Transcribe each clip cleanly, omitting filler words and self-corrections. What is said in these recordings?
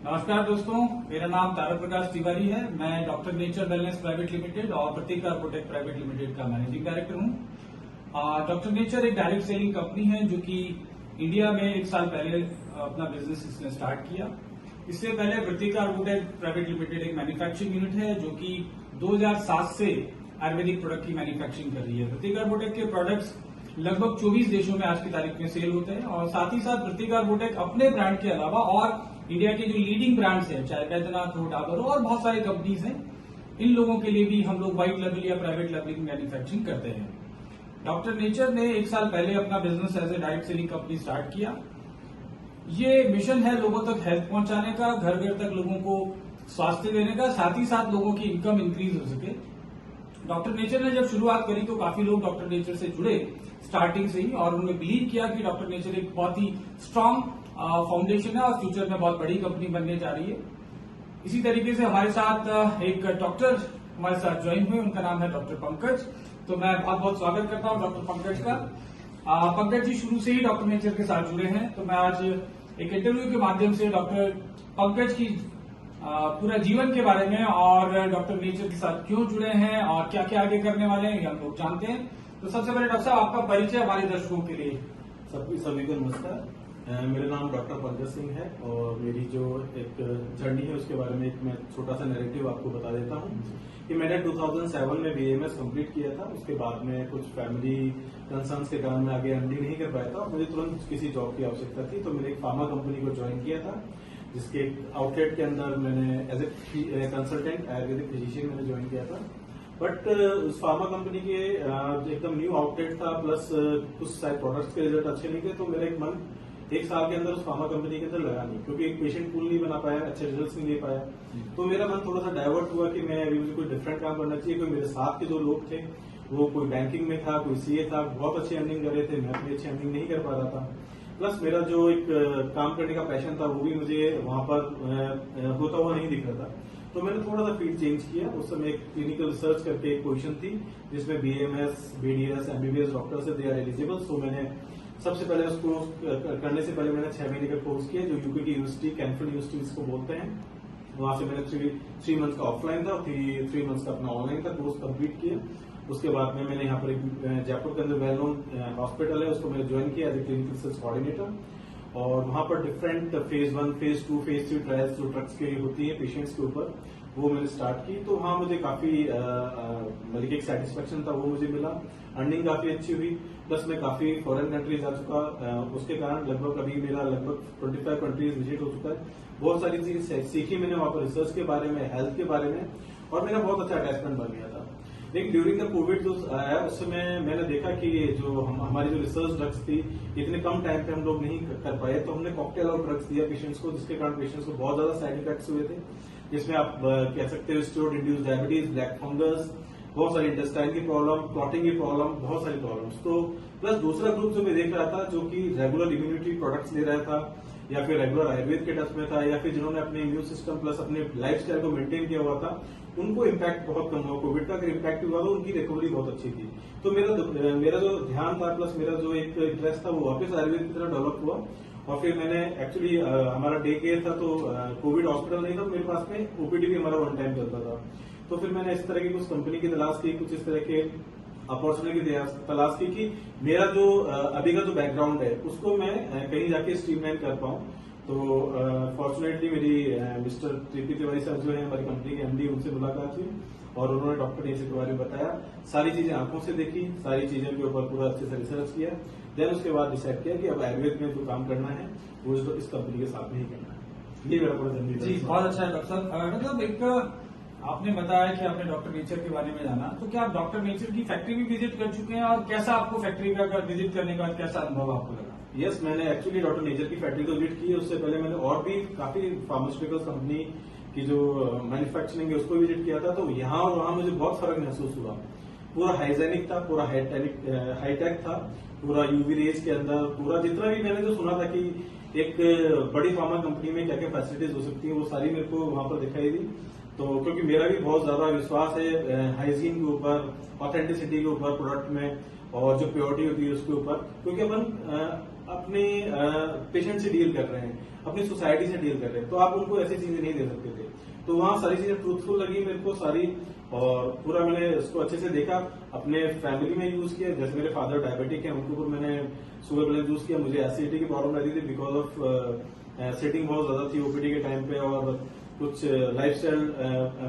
नमस्कार दोस्तों, मेरा नाम तारा प्रकाश तिवारी है। मैं doctor nature wellness private limited और प्रतीक कार्बोटेक प्राइवेट लिमिटेड का मैनेजिंग डायरेक्टर हूं। डॉक्टर नेचर एक डायरेक्ट सेलिंग कंपनी है जो कि इंडिया में 1 साल पहले अपना बिजनेस इसने स्टार्ट किया। इससे पहले प्रतीक कार्बोटेक प्राइवेट लिमिटेड एक मैन्युफैक्चरिंग यूनिट है जो कि 2007 से आयुर्वेदिक प्रोडक्ट की मैन्युफैक्चरिंग कर रही है। प्रतीक कार्बोटेक के प्रोडक्ट्स लगभग 24 देशों में आज की तारीख में सेल होते हैं और साथ ही साथ प्रतीक कार्बोटेक अपने ब्रांड के अलावा और इंडिया के जो लीडिंग ब्रांड्स हैं, चाहे बैद्यनाथ हो, डाबर हो और बहुत सारी कंपनीज हैं, इन लोगों के लिए भी हम लोग व्हाइट लेवल या प्राइवेट लेवल की मैन्युफैक्चरिंग करते हैं। डॉक्टर नेचर ने 1 साल पहले अपना business as a direct selling company start किया। ये मिशन है लोगों तक हेल्थ पहुंचाने का, घर घर तक लोगों को स्वास्थ्य देने का, साथ ही साथ लोगों की इनकम इंक्रीज हो सके। डॉक्टर नेचर ने जब शुरुआत करी तो काफी लोग डॉक्टर नेचर से जुड़े स्टार्टिंग से ही और उन्होंने बिलीव किया कि डॉक्टर नेचर एक बहुत ही स्ट्रांग फाउंडेशन है और फ्यूचर में बहुत बड़ी कंपनी बनने जा रही है। इसी तरीके से हमारे साथ एक डॉक्टर हमारे साथ ज्वाइन हुए, उनका नाम है डॉक्टर पंकज। तो मैं बहुत बहुत स्वागत करता हूं डॉक्टर पंकज का। पंकज जी शुरू से ही डॉक्टर नेचर के साथ जुड़े हैं, तो मैं आज एक इंटरव्यू के माध्यम से डॉक्टर पंकज की पूरा जीवन के बारे में और डॉक्टर नेचर के साथ क्यों जुड़े हैं और क्या क्या आगे करने वाले हैं ये हम लोग जानते हैं। तो सबसे पहले डॉक्टर साहब आपका परिचय हमारे दर्शकों के लिए। सभी को नमस्कार। मेरा नाम डॉक्टर पंकज सिंह है और मेरी जो एक जर्नी है उसके बारे में एक मैं छोटा सा नैरेटिव आपको बता देता हूँ कि मैंने 2007 में बीएमएस कंप्लीट किया था। उसके बाद में कुछ फैमिली कंसर्न्स के कारण मैं आगे एमडी नहीं कर पाया था और मुझे तुरंत किसी जॉब की आवश्यकता थी, तो मैंने एक फार्मा कंपनी को ज्वाइन किया था जिसके आउटलेट के अंदर मैंने as a consultant ayurvedic physician मैंने ज्वाइन किया था। बट उस फार्मा कंपनी के एकदम न्यू आउटलेट था, प्लस कुछ सारे प्रोडक्ट्स के रिजल्ट अच्छे नहीं थे, तो मेरा एक मन 1 साल के अंदर उस फार्मा कंपनी के अंदर लगा नहीं, क्योंकि एक पेशेंट पूल नहीं बना पाया, अच्छे रिजल्ट्स नहीं दे पाया। तो मेरा मन थोड़ा सा डाइवर्ट हुआ कि मैं अभी मुझे कोई डिफरेंट काम करना चाहिए। क्योंकि मेरे साथ के जो लोग थे वो कोई बैंकिंग में था, कोई सीए था, बहुत अच्छी अर्निंग कर रहे थे, मैं अपनी अच्छी अर्निंग नहीं कर पा रहा था। प्लस मेरा जो एक काम करने का पैशन था वो भी मुझे वहां पर होता हुआ नहीं दिख रहा था। तो मैंने थोड़ा सा फील्ड चेंज किया। उस समय एक क्लिनिकल रिसर्च करके एक पोजीशन थी जिसमें बीएमएस, बीडीएस, एमबीबीएस डॉक्टर से दे आर एलिजिबल। सो मैंने सबसे पहले उसको करने से पहले मैंने 6 महीने का कोर्स किया जो यूके की यूनिवर्सिटी, कैंटफील्ड यूनिवर्सिटी जिसको बोलते हैं। वहां से मैंने 3 मंथ्स का ऑफलाइन था और 3 मंथ्स का अपना ऑनलाइन का कोर्स कंप्लीट किया। उसके बाद में मैंने यहाँ पर एक जयपुर के अंदर वेल नोन हॉस्पिटल है, उसको मैंने ज्वाइन किया as a clinical research coordinator. और वहां पर different phase 1, phase 2, phase 3 trials जो ड्रग्स की होती है पेशेंट्स के ऊपर, वो मैंने स्टार्ट की। तो वहां मुझे काफी मतलब एक सेटिस्फेक्शन था, वो मुझे मिला। अर्निंग काफी अच्छी हुई, प्लस मैं काफी फॉरेन कंट्रीज आ चुका। उसके कारण लगभग अभी मेरा लगभग 25 कंट्रीज विजिट हो चुका है। बहुत सारी चीजें सीखी मैंने वहां पर, रिसर्च के बारे में, हेल्थ के बारे में, और मेरा बहुत अच्छा अटैचमेंट बन गया था। लेकिन ड्यूरिंग द कोविड जो आया उस समय मैंने देखा कि जो हमारी जो रिसर्च ड्रग्स थी इतने कम टाइम पे हम लोग नहीं कर पाए, तो हमने कॉकटेल और ड्रग्स दिया पेशेंट्स को, जिसके कारण पेशेंट्स को बहुत ज्यादा साइड इफेक्ट्स हुए थे, जिसमें आप कह सकते हो steroid induced diabetes, black fungus, बहुत सारी इंटेस्टाइन की प्रॉब्लम, क्लॉटिंग की प्रॉब्लम, बहुत सारी प्रॉब्लम्स। तो प्लस दूसरा ग्रुप जो मैं देख रहा था जो कि रेगुलर इम्यूनिटी प्रोडक्ट्स ले रहा था या फिर रेगुलर आयुर्वेद के टच में था या फिर जिन्होंने अपने इम्यून सिस्टम प्लस अपने लाइफ स्टाइल को मेंटेन किया हुआ था, उनको इम्पैक्ट बहुत कम हुआ। कोविड का अगर इम्पैक्ट हुआ तो उनकी रिकवरी बहुत अच्छी थी। तो मेरा जो ध्यान था प्लस मेरा जो एक इंटरेस्ट था वो वापस आयुर्वेद की तरफ डेवलप हुआ। और फिर मैंने एक्चुअली हमारा डे केयर था, तो कोविड हॉस्पिटल नहीं था, मेरे पास में ओपीडी भी हमारा 1 टाइम चलता था। तो फिर मैंने इस तरह की कुछ कंपनी की तलाश की, कुछ इस तरह के अपॉर्चुनिटी की तलाश की कि मेरा जो अभी का जो बैकग्राउंड है उसको मैं कहीं जाके स्ट्रीमलाइन कर पाऊं। तो फॉर्चुनेटली मेरी मिस्टर टीपी तिवारी साहब जो है हमारी कंपनी के एमडी, उनसे मुलाकात हुई और उन्होंने डॉक्टर नेचर के बारे में बताया, सारी चीजें आंखों से देखी, सारी चीजों के ऊपर पूरा अच्छे से रिसर्च किया। देन उसके बाद डिसाइड किया कि अब आयुर्वेद में जो काम करना है वो इस कंपनी के साथ में ही करना है। ये मेरा पूरा जर्नी जी बहुत अच्छा है डॉक्टर साहब। मतलब एक आपने बताया कि आपने डॉक्टर नेचर के बारे में जाना, तो क्या आप डॉक्टर नेचर की फैक्ट्री भी विजिट कर चुके हैं और कैसा आपको फैक्ट्री का विजिट करने के बाद कैसा अनुभव आपको लगा? यस, मैंने एक्चुअली डॉक्टर नेचर की फैक्ट्री को विजिट की। उससे पहले मैंने और भी काफी फार्मास्यूटिकल कंपनी की जो मैन्युफैक्चरिंग है उसको विजिट किया था। तो यहाँ और वहां मुझे बहुत फर्क महसूस हुआ। पूरा हाइजेनिक था, पूरा हाईटेक था, पूरा यूवी रेज के अंदर, पूरा जितना भी मैंने जो सुना था कि एक बड़ी फार्मा कंपनी में क्या क्या फैसिलिटीज हो सकती है वो सारी मेरे को वहां पर दिखाई दी। तो क्योंकि मेरा भी बहुत ज्यादा विश्वास है हाइजीन के ऊपर, ऑथेंटिसिटी के ऊपर प्रोडक्ट में, और जो प्योरिटी होती है उसके ऊपर, क्योंकि अपन अपने पेशेंट से डील कर रहे हैं, अपनी सोसाइटी से डील कर रहे हैं, तो आप उनको ऐसी चीजें नहीं दे सकते थे। तो वहाँ सारी चीजें ट्रूथफुल लगी मेरे को सारी, और पूरा मैंने उसको अच्छे से देखा, अपने फैमिली में यूज किया। जैसे मेरे फादर डायबिटिक है, उनको मैंने शुगर बैलेंस यूज किया। मुझे एसिडिटी की प्रॉब्लम रहती थी बिकॉज ऑफ सिटिंग बहुत ज्यादा थी ओपीडी के टाइम पे, और कुछ लाइफस्टाइल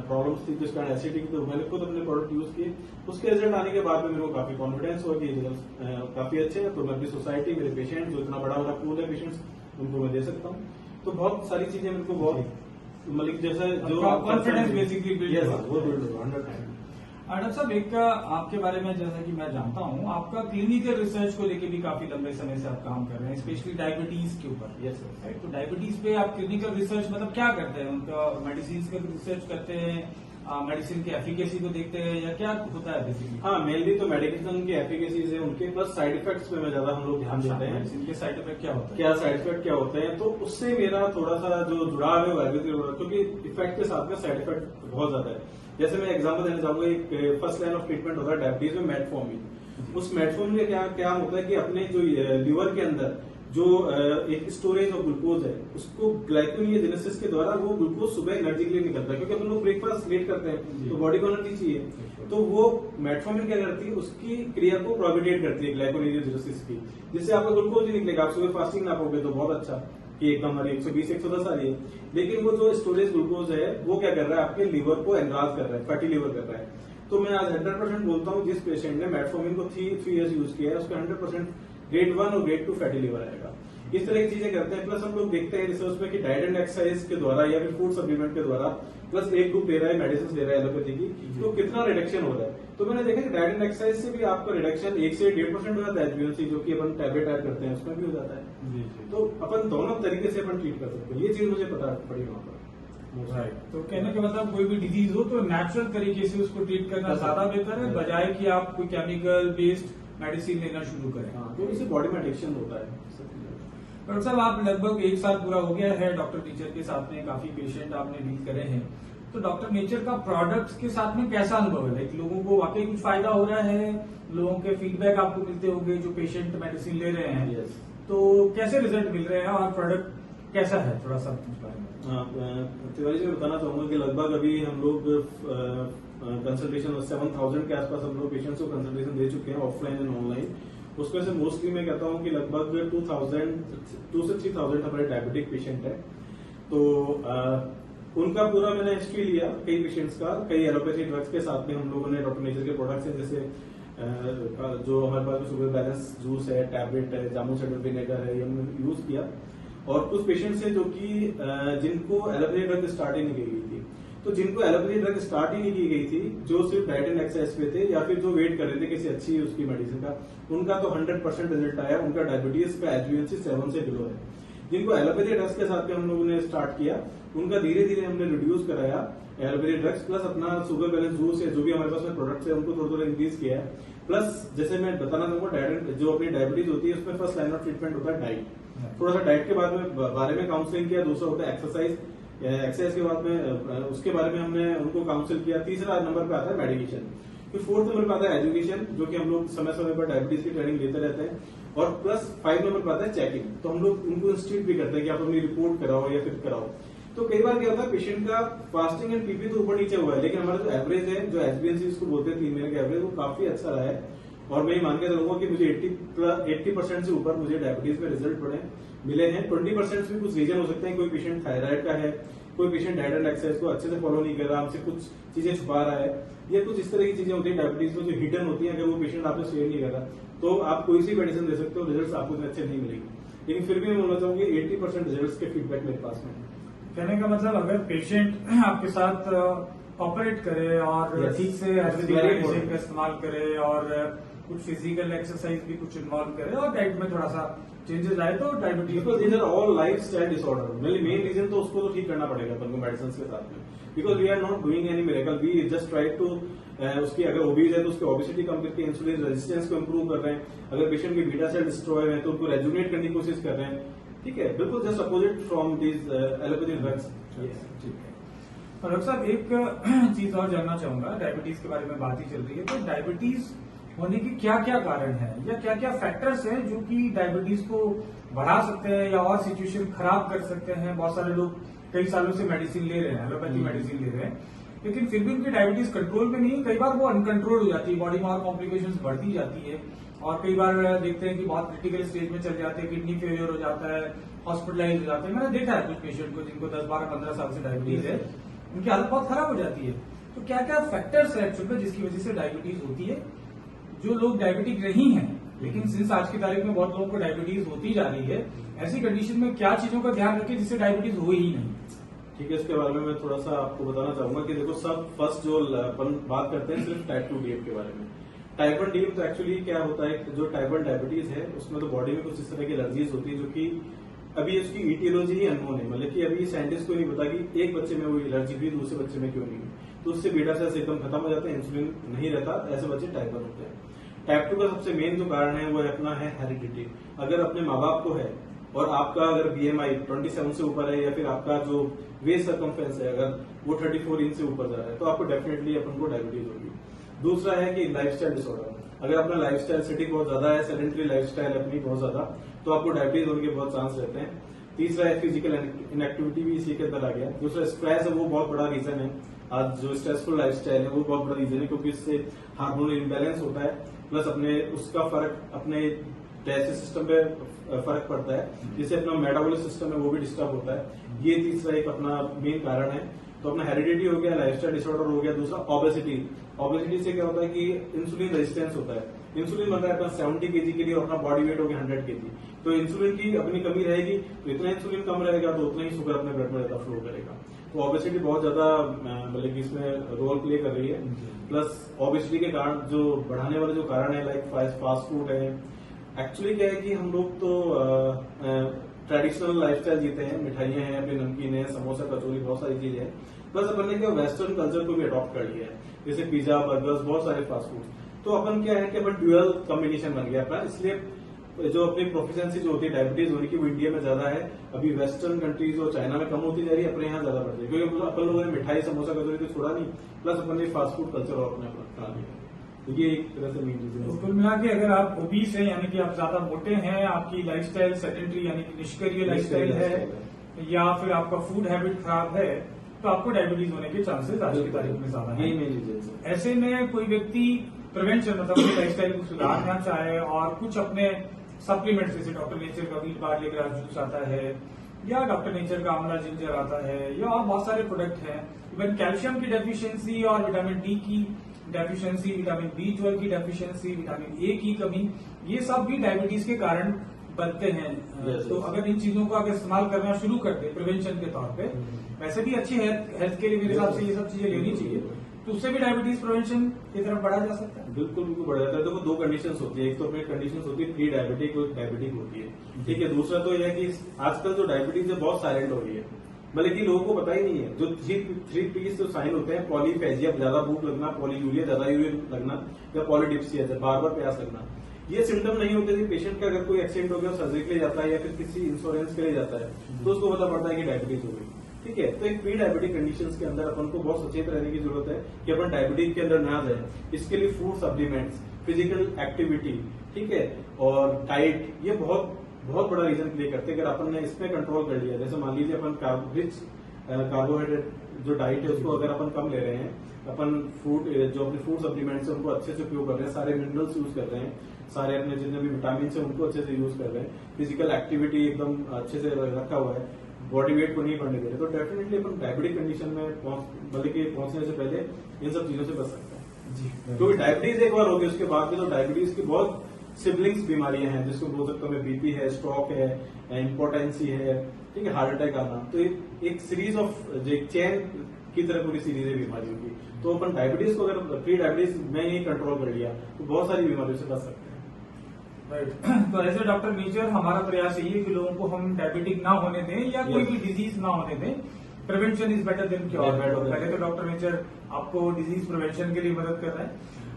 प्रॉब्लम्स थी जिस कारण एसिडिटी की, तो मैंने खुद अपने प्रोडक्ट यूज किए। उसके रिजल्ट आने के बाद में मेरे को काफी कॉन्फिडेंस हुआ कि रिजल्ट काफी अच्छे हैं, तो मैं अपनी सोसाइटी, मेरे पेशेंट, जो इतना बड़ा मेरा पूल है पेशेंट्स, उनको मैं दे सकता हूँ। तो बहुत सारी चीजें मेरे को बहुत मतलब जैसा जो कॉन्फिडेंस बेसिकली बिल्ड हुआ। वो बिल्ड हुआ 100%। डॉक्टर साहब, एक आपके बारे में जैसा कि मैं जानता हूँ, आपका क्लिनिकल रिसर्च को लेके भी काफी लंबे समय से आप काम कर रहे हैं, स्पेशली डायबिटीज के ऊपर। Yes sir. राइट, तो डायबिटीज पे आप क्लिनिकल रिसर्च मतलब क्या करते हैं? उनका मेडिसिन का रिसर्च करते हैं, मेडिसिन की एफिकेसी को देखते हैं, या क्या होता है बेसिकली? हाँ, मेनली तो मेडिकेशन की एफिकेसी है उनके, प्लस साइड इफेक्ट्स पे मैं ज्यादा हम लोग ध्यान देते हैं। मेडिसिन के साइड इफेक्ट क्या होता है? क्या साइड इफेक्ट क्या होते हैं, तो उससे मेरा थोड़ा सा जो जुड़ाव है वो आयुर्वेदिक, क्योंकि इफेक्ट के साथ में साइड इफेक्ट बहुत ज्यादा है। जैसे मैं एग्जांपल देना चाहूंगा, एक फर्स्ट लाइन ऑफ ट्रीटमेंट होता है डायबिटीज में मेटफॉर्मिन। उस मेटफॉर्मिन में क्या क्या होता है कि अपने जो लीवर के अंदर जो एक स्टोरेज ऑफ ग्लूकोज है, उसको ग्लाइकोनियोजेनेसिस के द्वारा वो ग्लूकोज सुबह एनर्जी के लिए निकलता है, क्योंकि अपन लोग ब्रेकफास्ट लेट करते हैं तो बॉडी को एनर्जी चाहिए। तो वो मेटफॉर्मिन क्या करती है, उसकी क्रिया को प्रोविडेट करती है ग्लाइकोनियोजेनेसिस की, जिससे आपका ग्लूकोज ही निकलेगा। आप सुबह फास्टिंग ना पाओगे तो बहुत अच्छा कि एकदम 120-110 आ रही है। लेकिन वो जो स्टोरेज ग्लूकोज है वो क्या कर रहा है, आपके लीवर को एनलार्ज कर रहा है, फैटी लीवर कर रहा है। तो मैं आज 100% बोलता हूँ, जिस पेशेंट ने मेटफॉर्मिन को 3 ईयर्स यूज किया है, उसका 100% ग्रेड 1 और ग्रेड 2 फैटी लीवर आएगा। इस तरह की चीजें करते हैं। प्लस हम लोग देखते हैं रिसर्च में कि डाइट एंड एक्सरसाइज के द्वारा या फिर फूड सप्लीमेंट के द्वारा, प्लस एक ग्रुप ले रहा है मेडिसिन ले रहा है एलोपैथी की, तो कितना रिडक्शन हो रहा है। तो मैंने देखा कि डाइट एंड एक्सरसाइज से भी आपका रिडक्शन 1 से 1.5% हो जाता है HbA1c, जो कि अपन टैबलेट ऐड करते हैं उसमें भी हो जाता है। तो अपन दोनों तरीके से अपन ट्रीट कर सकते हैं। ये चीज मुझे पता पड़ी वहां पर। राइट, तो कहने का मतलब कोई भी डिजीज हो तो नेचुरल तरीके से उसको ट्रीट करना ज्यादा बेहतर है, बजाय कि आप कोई केमिकल बेस्ड मेडिसिन लेना शुरू करें। हाँ, तो इससे बॉडी में एडिक्शन होता है। डॉक्टर साहब, आप लगभग 1 साल पूरा हो गया है डॉक्टर नेचर के साथ में, काफी पेशेंट आपने डील करे हैं, तो डॉक्टर नेचर का प्रोडक्ट्स के साथ में कैसा अनुभव है? लाइक लोगों को वाकई कुछ फायदा हो रहा है? लोगों के फीडबैक आपको मिलते होंगे जो पेशेंट मेडिसिन ले रहे हैं। Yes. तो कैसे रिजल्ट मिल रहे हैं और प्रोडक्ट कैसा है, थोड़ा सा कुछ बारे में? तिवारी जी, मैं बताना चाहूंगा कि लगभग अभी हम लोग कंसल्टेशन 7,000 के आसपास हम लोग पेशेंट्स को कंसल्टेशन दे चुके हैं, ऑफलाइन एंड ऑनलाइन। उसमें से मोस्टली मैं कहता हूँ कि लगभग 2 से 3,000 हमारे डायबिटिक पेशेंट है। तो उनका पूरा मैंने हिस्ट्री लिया कई पेशेंट्स का, कई एलोपैथी ड्रग्स के साथ में हम लोगों ने डॉक्टर नेचर के प्रोडक्ट्स हैं, जैसे जो हमारे पास शुगर बैलेंस जूस है, टैबलेट है, जामुन साइडर विनेगर है, ये हमने यूज किया। और कुछ पेशेंट्स हैं जो कि जिनको एलोपैथी ड्रग स्टार्ट ही नहीं की गई थी, तो जिनको एलोपैथी ड्रग स्टार्ट ही नहीं की गई थी, जो सिर्फ डाइट एंड एक्सरसाइज पे थे या फिर जो वेट कर रहे थे किसी अच्छी उसकी मेडिसिन का, उनका तो 100% रिजल्ट आया। उनका डायबिटीज का HbA1c 7 से बिलो है। जिनको एलोपैथी ड्रग्स के साथ में हम लोगों ने स्टार्ट किया, उनका धीरे धीरे हमने रिड्यूस कराया एलोपैथी ड्रग्स, प्लस अपना शुगर बैलेंस जूस है, जो भी हमारे पास में प्रोडक्ट्स है, उनको थोड़ा थोड़ा इंक्रीज किया है। प्लस जैसे मैं बताना चाहूंगा, जो अपनी डायबिटीज होती है उसमें फर्स्ट लाइन ऑफ ट्रीटमेंट होता है डाइट। थोड़ा सा डाइट के बारे में काउंसलिंग किया। दूसरा होता है एक्सरसाइज के बाद में उसके बारे में हमने उनको काउंसिल किया। तीसरा नंबर पे आता है मेडिकेशन। फिर 4th नंबर पे आता है एजुकेशन, जो कि हम लोग समय समय पर डायबिटीज की ट्रेनिंग देते रहते हैं। और प्लस 5 नंबर पे आता है चेकिंग, तो हम लोग उनको इंस्टीट्यूट भी करते हैं कि आप अपनी रिपोर्ट कराओ या फिर कराओ। तो कई बार क्या होता है, पेशेंट का फास्टिंग एंड पीपी तो ऊपर नीचे हुआ है, लेकिन हमारा जो एवरेज है, जो HbA1c इसको बोलते हैं 3 महीने का एवरेज, वो काफी अच्छा रहा है। और मैं मान के चलूंगा कि मुझे 80% से ऊपर मुझे डायबिटीज में रिजल्ट मिले हैं। 20% भी कुछ रीजन हो सकते हैं, कोई पेशेंट थायराइड का है, कोई पेशेंट डाइट एंड एक्सरसाइज को अच्छे से फॉलो नहीं कर रहा, हमसे कुछ चीजें छुपा रहा है, या कुछ इस तरह की चीजें होती है डायबिटीज में जो हिडन होती है। अगर वो पेशेंट आपसे शेयर नहीं कर रहा तो आप कोई सी मेडिसिन दे सकते हो, रिजल्ट आपको इतने अच्छे नहीं मिलेंगे। लेकिन फिर भी मैं बोलना चाहूंगी 80% रिजल्ट के फीडबैक मेरे पास में। कहने का मतलब, अगर पेशेंट आपके साथ ऑपरेट करे और Yes. ठीक से आयुर्वेदिक मेडिसिन का इस्तेमाल करे और कुछ फिजिकल एक्सरसाइज भी कुछ इन्वॉल्व करे और डाइट में थोड़ा सा चेंजेस आए, तो diabetes because these are all lifestyle disorder. Main reason तो उसको तो ठीक करना पड़ेगा अपन को मेडिसिन के साथ में, because we are not doing any miracle, we just try to उसकी अगर ओबीज है तो उसकी ओबेसिटी कम करके इंसुलिन रेजिस्टेंस को इंप्रूव कर रहे हैं। अगर पेशेंट की बीटा सेल डिस्ट्रॉय है तो उनको रेजुनेट करने की कोशिश कर रहे हैं। ठीक है, बिल्कुल just opposite from these allopathy drugs. ठीक है। और डॉक्टर साहब, एक चीज और जानना चाहूंगा, डायबिटीज के बारे में बात ही चल रही है, तो डायबिटीज होने की क्या क्या कारण है या क्या क्या फैक्टर्स हैं जो कि डायबिटीज को बढ़ा सकते हैं या और सिचुएशन खराब कर सकते हैं। बहुत सारे लोग कई सालों से मेडिसिन ले रहे हैं, एलोपैथी मेडिसिन ले रहे हैं, लेकिन फिर भी उनकी डायबिटीज कंट्रोल में नहीं, कई बार वो अनकंट्रोल हो जाती है, बॉडी में और कॉम्प्लिकेशंस बढ़ती जाती है और कई बार देखते हैं कि बहुत क्रिटिकल स्टेज में चल जाते हैं, किडनी फेलियर हो जाता है, हॉस्पिटलाइज हो जाते हैं। मैंने देखा है कुछ पेशेंट को जिनको 10, 12, 15 साल से डायबिटीज है, उनकी हालत बहुत खराब हो जाती है। तो क्या क्या फैक्टर्स है एक्चुअली जिसकी वजह से डायबिटीज होती है। जो लोग डायबिटिक नहीं हैं, लेकिन सिंस आज की तारीख में बहुत लोगों को डायबिटीज होती जा रही है, ऐसी कंडीशन में क्या चीजों का ध्यान रखें जिससे डायबिटीज हो ही नहीं। ठीक है, इसके बारे में मैं थोड़ा सा आपको बताना चाहूंगा कि देखो, सब फर्स्ट जो अपन बात करते हैं सिर्फ टाइप 2 डीएम के बारे में। टाइप 1 डीएम तो एक्चुअली क्या होता है, जो टाइप 1 डायबिटीज है उसमें तो बॉडी में कुछ इस तरह की एलर्जीज होती है जो कि अभी उसकी ईटियोलॉजी ही अननोन है, मतलब कि अभी साइंटिस्ट को नहीं पता कि एक बच्चे में वो एलर्जी हुई, दूसरे बच्चे में क्यों नहीं हुई। तो उससे बीटा सेल्स एकदम खत्म हो जाते हैं, इंसुलिन नहीं रहता, ऐसे बच्चे टाइप 1 होते हैं। टाइप 2 का सबसे मेन जो कारण है वो अपना है हेरिडिटी। अगर अपने माँ बाप को है और आपका अगर बीएमआई 27 से ऊपर है या फिर आपका जो वेस्ट सर्कमफ्रेंस है अगर वो 34 इंच से ऊपर जा रहा है तो आपको डेफिनेटली अपन को डायबिटीज होगी। दूसरा है कि लाइफस्टाइल डिसऑर्डर, अगर अपना लाइफस्टाइल सिटिंग बहुत ज्यादा है, सेडेंटरी लाइफस्टाइल अपनी बहुत ज्यादा, तो आपको डायबिटीज होने के बहुत चांस रहते हैं। तीसरा है फिजिकल इनएक्टिविटी, भी इसी के अंदर आ गया। दूसरा स्ट्रेस है, वो बहुत बड़ा रीजन है। आज जो स्ट्रेसफुल लाइफस्टाइल है वो बहुत बड़ा रीजन है, क्योंकि इससे हार्मोनल इम्बैलेंस होता है, प्लस अपने उसका फर्क अपने डाइजेस्टिव सिस्टम पे फर्क पड़ता है, जिससे अपना मेटाबॉलिक सिस्टम है वो भी डिस्टर्ब होता है। ये तीसरा एक अपना मेन कारण है। तो अपना हेरिडिटी हो गया, लाइफस्टाइल डिसऑर्डर हो गया। दूसरा ओबेसिटी। ओबेसिटी से क्या होता है कि इंसुलिन रेजिस्टेंस होता है। इंसुलिन बन रहा है अपना 70 केजी के लिए और अपना बॉडी वेट हो गया 100 केजी, तो इंसुलिन की अपनी कमी रहेगी, तो इतना इंसुलिन कम रहेगा तो उतना ही शुगर अपने ब्लड में ज्यादा फ्लो करेगा। तो ओबेसिटी बहुत ज्यादा मतलब कि इसमें रोल प्ले कर रही है। प्लस ओबेसिटी के कारण जो बढ़ाने वाले जो कारण है लाइक फास्ट फूड है। एक्चुअली क्या है कि हम लोग तो ट्रेडिशनल लाइफस्टाइल जीते हैं, मिठाइयां हैं, अपने नमकीन है, समोसा, कचौरी, बहुत सारी चीजें हैं। प्लस अपन ने क्या वेस्टर्न कल्चर को भी अडॉप्ट कर लिया है, जैसे पिज्जा, बर्गर्स, बहुत सारे फास्ट फूड। तो अपन क्या है कि अपन ड्यूअल कॉम्बिनेशन बन गया अपना, इसलिए जो अपनी प्रोफिशिएंसी जो होती है डायबिटीज होने की वो इंडिया में ज्यादा है। अभी वेस्टर्न कंट्रीज और चाइना में कम होती जा रही है, अपने यहाँ ज्यादा बढ़ रही है, क्योंकि अपन लोगों ने मिठाई, समोसा, कचौरी तो छोड़ा नहीं, प्लस अपन ने फास्ट फूड कल्चर और अपने अपना लिया। तो ये एक तरह से मेन रीजन है। कुल मिला के अगर आप ओबीस हैं, यानी कि आप ज्यादा मोटे हैं, आपकी लाइफस्टाइल सेडेंटरी यानी कि निष्क्रिय लाइफस्टाइल है, या फिर आपका फूड हैबिट खराब है, तो आपको डायबिटीज होने के चांसेस आज की तारीख में ज्यादा है। ऐसे में कोई व्यक्ति प्रिवेंशन मतलब अपनी लाइफस्टाइल को सुधारना चाहे और कुछ अपने सप्लीमेंट्स, जैसे डॉक्टर नेचर का व्हीट बार्ले ग्रास जूस आता है या डॉक्टर नेचर का आंवला जिंजर आता है, या और बहुत सारे प्रोडक्ट हैं। इवन कैल्शियम की डेफिशिएंसी और विटामिन डी की डेफिशिएंसी, विटामिन B12 की डेफिशिएंसी, विटामिन A की कमी, ये सब भी डायबिटीज के कारण बनते हैं। तो अगर इन चीजों को अगर इस्तेमाल करना शुरू करते प्रिवेंशन के तौर पे, वैसे भी अच्छी हेल्थ के लिए मेरे हिसाब से ये सब चीजें लेनी चाहिए, तो उससे भी डायबिटीज प्रिवेंशन की तरफ बढ़ा जा सकता है। बिल्कुल बिल्कुल बढ़ा जाता है। देखो, दो कंडीशंस होती है, एक तो अपनी कंडीशंस होती है प्री डायबिटिक और डायबिटिक होती है, ठीक है। दूसरा तो यह है कि आजकल जो डायबिटीज है बहुत साइलेंट हो रही है, मतलब कि लोगों को पता ही नहीं है। जो थ्री पीस जो साइन होते हैं, पॉलीफेजिया ज्यादा भूख लगना, पॉलीयूरिया ज्यादा यूरिया लगना, या पॉलीडिप्सिया बार बार प्यास लगना, ये सिम्टम नहीं होते थे। पेशेंट का अगर कोई एक्सीडेंट हो गया, सर्जरी के लिए जाता है या फिर किसी इंश्योरेंस के लिए जाता है, तो उसको पता पड़ता है कि डायबिटीज हो गई, ठीक है। तो एक प्री डायबिटिक कंडीशंस के अंदर अपन को बहुत सचेत रहने की जरूरत है कि अपन डायबिटीज के अंदर ना जाए। इसके लिए फूड सप्लीमेंट्स, फिजिकल एक्टिविटी, ठीक है, और डाइट, ये बहुत बहुत बड़ा रीजन प्ले करते हैं। अगर अपन ने इसमें कंट्रोल कर लिया, जैसे मान लीजिए अपन कार्बोहाइड्रेट जो डाइट है उसको अगर अपन कम ले रहे हैं, अपन फूड जो अपने फूड सप्लीमेंट्स है उनको अच्छे से उपयोग कर रहे हैं, सारे मिनरल्स यूज कर रहे हैं, सारे अपने जितने भी विटामिन है उनको अच्छे से यूज कर रहे हैं, फिजिकल एक्टिविटी एकदम अच्छे से रखा हुआ है, बॉडी वेट को नहीं बढ़ने दे रहे, तो डेफिनेटली अपन डायबिटिक कंडीशन में बल्कि पहुंचने से पहले इन सब चीजों से बच सकते हैं जी। क्योंकि डायबिटीज एक बार होगी, उसके बाद भी तो डायबिटीज की बहुत सिबलिंग्स बीमारियां हैं, जिसको बोल सकते हैं बीपी है, स्ट्रोक है, इम्पोर्टेंसी है, ठीक है, हार्ट अटैक आना। तो एक सीरीज ऑफ चेन की तरह पूरी सीरीज है बीमारियों की। तो अपन डायबिटीज को अगर प्री डायबिटीज में ही कंट्रोल कर लिया तो बहुत सारी बीमारियों से बच सकते हैं। राइट। तो ऐसे डॉक्टर नेचर हमारा प्रयास यही है कि लोगों को हम डायबिटिक ना होने दें या कोई भी डिजीज ना होने दें। Prevention is better than cure. पहले तो डॉक्टर नेचर आपको डिजीज प्रिवेंशन के लिए मदद कर रहा है।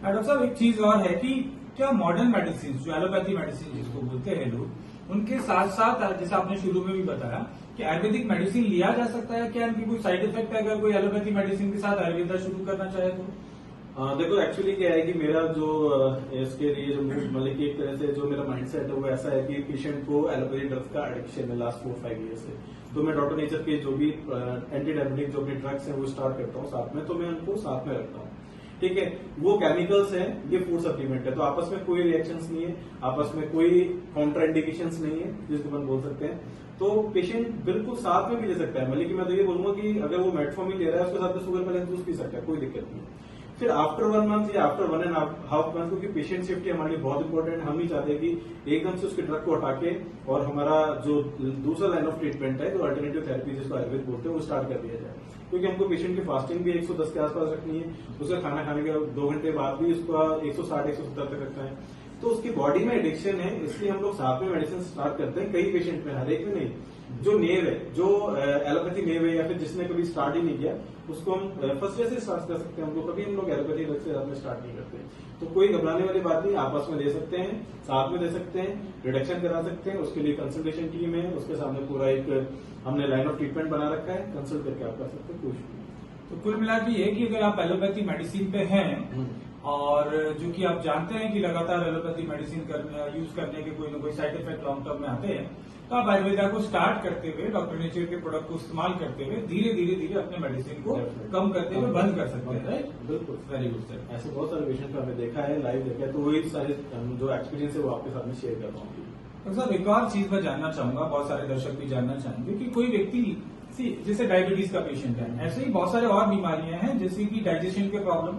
डॉक्टर साहब, एक चीज और है कि क्या मॉडर्न मेडिसिन, जो एलोपैथी मेडिसिन जिसको बोलते हैं लोग, उनके साथ साथ जैसे आपने शुरू में भी बताया कि आयुर्वेदिक मेडिसिन लिया जा सकता है, क्या इनकी कोई साइड इफेक्ट है अगर कोई एलोपैथी मेडिसिन के साथ आयुर्वेदा शुरू करना चाहे तो? देखो एक्चुअली क्या है कि मेरा जो इसके लिए जो मतलब कि एक तरह से जो मेरा माइंडसेट है वो ऐसा है कि पेशेंट को एलोपैथी ड्रग्स का एडिक्शन है लास्ट 4-5 ईयर से। तो मैं डॉक्टर नेचर के जो भी एंटी डायबिटिक जो भी ड्रग्स हैं वो स्टार्ट करता हूँ साथ में, तो मैं उनको साथ में रखता हूँ। ठीक है, वो केमिकल्स हैं, ये फूड सप्लीमेंट है, तो आपस में कोई रिएक्शंस नहीं है, आपस में कोई कॉन्ट्रा इंडिकेशंस नहीं है जिसको अपन बोल सकते हैं। तो पेशेंट बिल्कुल साथ में भी ले सकता है, मतलब कि मैं तो ये बोलूंगा कि अगर वो मेटफॉर्मिन ले रहा है उसके साथ में शुगर बैलेंस जूस पी सकता है, कोई दिक्कत नहीं है। फिर आफ्टर 1 मंथ या आफ्टर 1.5 मंथ, क्योंकि पेशेंट सेफ्टी हमारे लिए बहुत इंपॉर्टेंट है, हम नहीं चाहते कि एकदम से उसके ड्रग को हटा के और हमारा जो दूसरा लाइन ऑफ ट्रीटमेंट है, जो अल्टरनेटिव थेरेपी जिसको आयुर्वेद बोलते हैं, वो स्टार्ट कर दिया जाए। क्योंकि हमको पेशेंट की फास्टिंग भी 110 के आसपास रखनी है, उसका खाना खाने के 2 घंटे बाद भी उसका 160-170 तक रखना है। तो उसकी बॉडी में एडिक्शन है, इसलिए हम लोग साथ में मेडिसिन स्टार्ट करते हैं कई पेशेंट में, हर एक में नहीं। जो नेव है, जो एलोपैथी नेव है या फिर जिसने कभी स्टार्ट ही नहीं किया, उसको हम फर्स्ट डे से स्टार्ट कर सकते हैं। हम लोग कभी हम लोग एलोपैथी ड्रग से में स्टार्ट नहीं करते। तो कोई घबराने वाली बात नहीं, आपस में दे सकते हैं, साथ में दे सकते हैं, रिडक्शन करा सकते हैं। उसके लिए कंसल्टेशन टीम है, उसके सामने पूरा एक हमने लाइन ऑफ ट्रीटमेंट बना रखा है, कंसल्ट करके आप कर सकते हैं, कोई इशू नहीं। तो कुल मिला के ये कि अगर आप एलोपैथी मेडिसिन पे हैं और जो कि आप जानते हैं कि लगातार एलोपैथी मेडिसिन यूज करने के कोई ना कोई साइड इफेक्ट लॉन्ग टर्म में आते हैं, तो आप आयुर्वेदा को स्टार्ट करते हुए, डॉक्टर नेचर के प्रोडक्ट को इस्तेमाल करते हुए धीरे धीरे अपने मेडिसिन को कम करते हुए बंद कर सकते हैं, राइट? बिल्कुल, वेरी गुड सर। ऐसे बहुत सारे पेशेंट को हमने देखा है, लाइव देखा है, तो वही सारे जो एक्सपीरियंस है वो आपके साथ में शेयर कर रहा हूँ। तो सर एक और चीज मैं जानना चाहूंगा, बहुत सारे दर्शक भी जानना चाहेंगे कि कोई व्यक्ति जैसे डायबिटीज का पेशेंट है, ऐसे ही बहुत सारे और बीमारियां हैं जैसे कि डाइजेशन के प्रॉब्लम,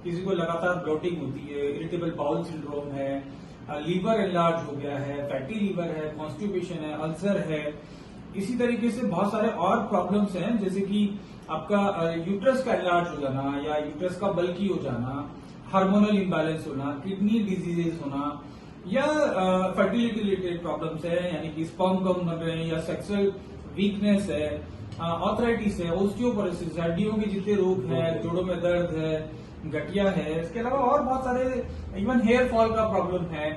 किसी को लगातार ब्लोटिंग होती है, इरिटेबल बाउल सिंड्रोम है, लीवर एनलार्ज हो गया है, फैटी लीवर है, कॉन्स्टिपेशन है, अल्सर है। इसी तरीके से बहुत सारे और प्रॉब्लम्स हैं जैसे कि आपका यूट्रस का एनलार्ज हो जाना या यूट्रस का बल्की हो जाना, हार्मोनल इम्बैलेंस होना, किडनी डिजीजेस होना या फर्टिलिटी रिलेटेड प्रॉब्लम्स है, यानी कि स्पर्म कम बन रहे हैं या सेक्सुअल वीकनेस है, ऑर्थराइटिस है, ऑस्टियोपोरोसिस, हड्डियों के जितने रोग हैं, जोड़ों में दर्द है, गठिया है, इसके अलावा और बहुत सारे, इवन हेयर फॉल का प्रॉब्लम है।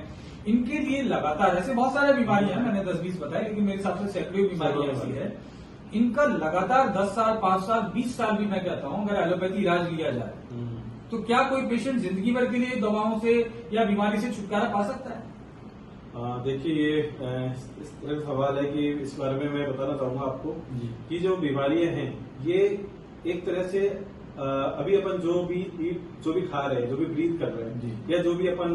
इनके लिए लगातार ऐसे बहुत सारे बीमारियां हैं, मैंने 10-20 बताए, लेकिन मेरे हिसाब से सैकड़ों बीमारियां ऐसी है। इनका लगातार 10 साल, 5 साल, 20 साल भी मैं कहता हूं अगर एलोपैथी इलाज लिया जाए तो क्या कोई पेशेंट जिंदगी भर के लिए दवाओं से या बीमारी से छुटकारा पा सकता है? देखिए, ये इस तरह का सवाल है कि इस बारे में मैं बताना चाहूंगा आपको कि जो बीमारियां हैं ये एक तरह से अभी अपन जो भी खा रहे हैं, जो भी ब्रीथ कर रहे हैं या जो भी अपन